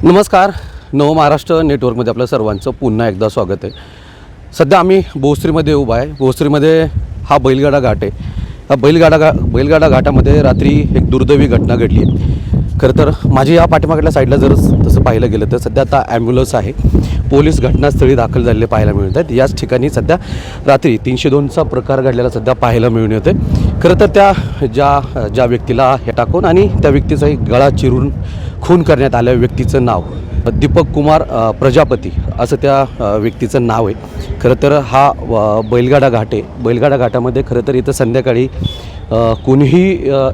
नमस्कार. नव महाराष्ट्र नेटवर्कमध्ये आपलं सर्वांचं पुन्हा एकदा स्वागत आहे. सध्या आम्ही भोसरीमध्ये उभा आहे. भोसरीमध्ये हा बैलगाडा घाट आहे. हा बैलगाडा घाटामध्ये रात्री एक दुर्दैवी घटना घडली आहे. खरं तर माझी या पाठीमागल्या साईडला जर तसं पाहिलं गेलं तर सध्या आता ॲम्ब्युलन्स आहे. पोलीस घटनास्थळी दाखल झालेले पाहायला मिळत आहेत. याच ठिकाणी सध्या रात्री 302चा प्रकार घडलेला सध्या पाहायला मिळून येते. खरं तर त्या ज्या व्यक्तीला हे टाकून आणि त्या व्यक्तीचाही गळा चिरून खून करण्यात आल्या व्यक्तीचं नाव दीपक कुमार प्रजापती असं त्या व्यक्तीचं नाव आहे. खरं तर हा बैलगाडा घाट आहे. बैलगाडा घाटामध्ये खरं तर इथं संध्याकाळी कोणीही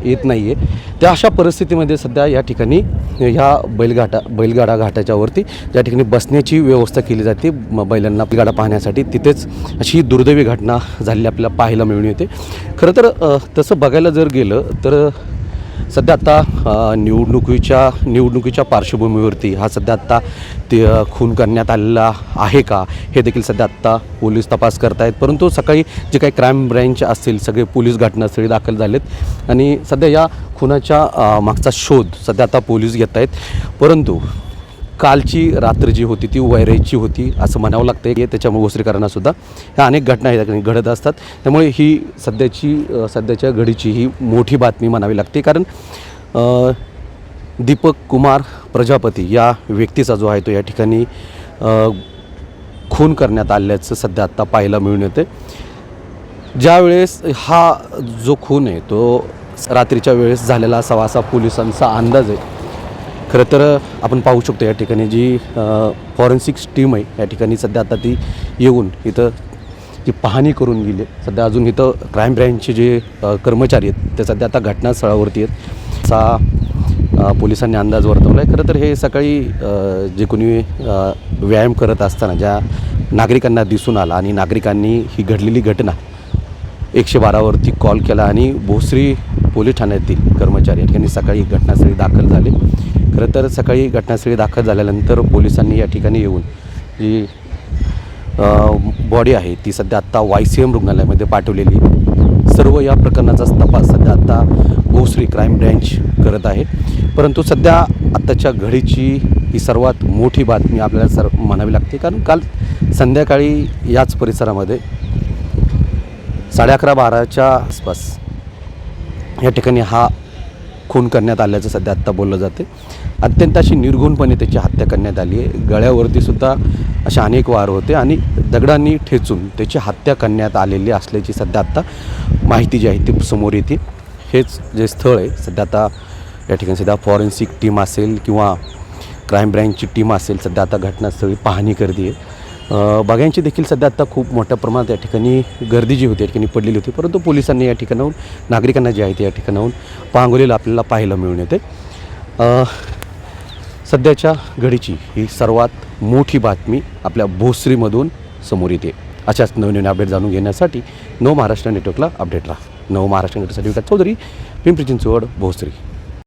येत नाही आहे. त्या अशा परिस्थितीमध्ये सध्या या ठिकाणी ह्या बैलगाडा घाटाच्यावरती ज्या ठिकाणी बसण्याची व्यवस्था केली जाते बैलांना बैलगाडा पाहण्यासाठी, तिथेच अशी दुर्दैवी घटना झालेली आपल्याला पाहायला मिळून येते. खरं तर तसं बघायला जर गेलं तर सध्या आता निवडणुकीच्या पार्श्वभूमीवरती हा सध्या आत्ता ते खून करण्यात आलेला आहे का हे देखील सध्या आत्ता पोलीस तपास करत आहेत. परंतु सकाळी जे काही क्राईम ब्रँच असतील सगळे पोलीस घटनास्थळी दाखल झालेत आणि सध्या या खुनाच्या मागचा शोध सध्या आता पोलीस घेत आहेत. परंतु कालची रात्र जी होती ती वैराची होती असं म्हणावं लागतं आहे. त्याच्यामुळे भोसरीकरांनासुद्धा ह्या अनेक घटना या ठिकाणी घडत असतात. त्यामुळे ही सध्याच्या घडीची ही मोठी बातमी म्हणावी लागते. कारण दीपक कुमार प्रजापती या व्यक्तीचा जो आहे तो या ठिकाणी खून करण्यात आल्याचं सध्या आत्ता पाहायला मिळून येते. ज्यावेळेस हा जो खून आहे तो रात्रीच्या वेळेस झालेला असावा असा पोलिसांचा अंदाज आहे. खरं तर आपण पाहू शकतो या ठिकाणी जी फॉरेन्सिक टीम आहे या ठिकाणी सध्या आता ती येऊन इथं ती पाहणी करून गेली. सध्या अजून इथं क्राईम ब्रँचचे जे कर्मचारी आहेत ते सध्या आता घटनास्थळावरती आहेत असा पोलिसांनी अंदाज वर्तवला आहे. खरं तर हे सकाळी जे कोणी व्यायाम करत असताना ज्या नागरिकांना दिसून आला आणि नागरिकांनी ही घडलेली घटना 112वरती कॉल केला आणि भोसरी पोलीस ठाण्यातील कर्मचारी या ठिकाणी सकाळी घटनास्थळी दाखल झाले. खरं तर सकाळी घटनास्थळी दाखल झाल्यानंतर पोलिसांनी या ठिकाणी येऊन जी बॉडी आहे ती सध्या आत्ता YCM रुग्णालयामध्ये पाठवलेली. सर्व या प्रकरणाचा तपास सध्या आत्ता भोसरी क्राईम ब्रँच करत आहे. परंतु सध्या आत्ताच्या घडीची ही सर्वात मोठी बातमी आपल्याला म्हणावी लागते. कारण काल संध्याकाळी याच परिसरामध्ये 11:30-12च्या आसपास या ठिकाणी हा खून करण्यात आल्याचं सध्या आत्ता बोललं जाते. अत्यंत अशी निर्घुणपणे त्याची हत्या करण्यात आली आहे. गळ्यावरती सुद्धा अशा अनेक वार होते आणि दगडांनी ठेचून त्याची हत्या करण्यात आलेली असल्याची सध्या आत्ता माहिती जी आहे ती समोर येते. हेच जे स्थळ आहे सध्या आता या ठिकाणी सध्या फॉरेन्सिक टीम असेल किंवा क्राईम ब्रँचची टीम असेल सध्या आता घटनास्थळी पाहणी करते आहे. बघायची देखील सध्या आत्ता खूप मोठ्या प्रमाणात या ठिकाणी गर्दी जी होती या ठिकाणी पडलेली होती. परंतु पोलिसांनी या ठिकाणाहून नागरिकांना जे आहे ते या ठिकाणाहून पांगवलेलं आपल्याला पाहायला मिळून येते. सध्याच्या घडीची ही सर्वात मोठी बातमी आपल्या भोसरीमधून समोर येते. अशाच नवीन अपडेट जाणून घेण्यासाठी नव महाराष्ट्र नेटवर्कला अपडेट राहा. नव महाराष्ट्र नेटवर्कसाठी विकास चौधरी, पिंपरी चिंचवड, भोसरी.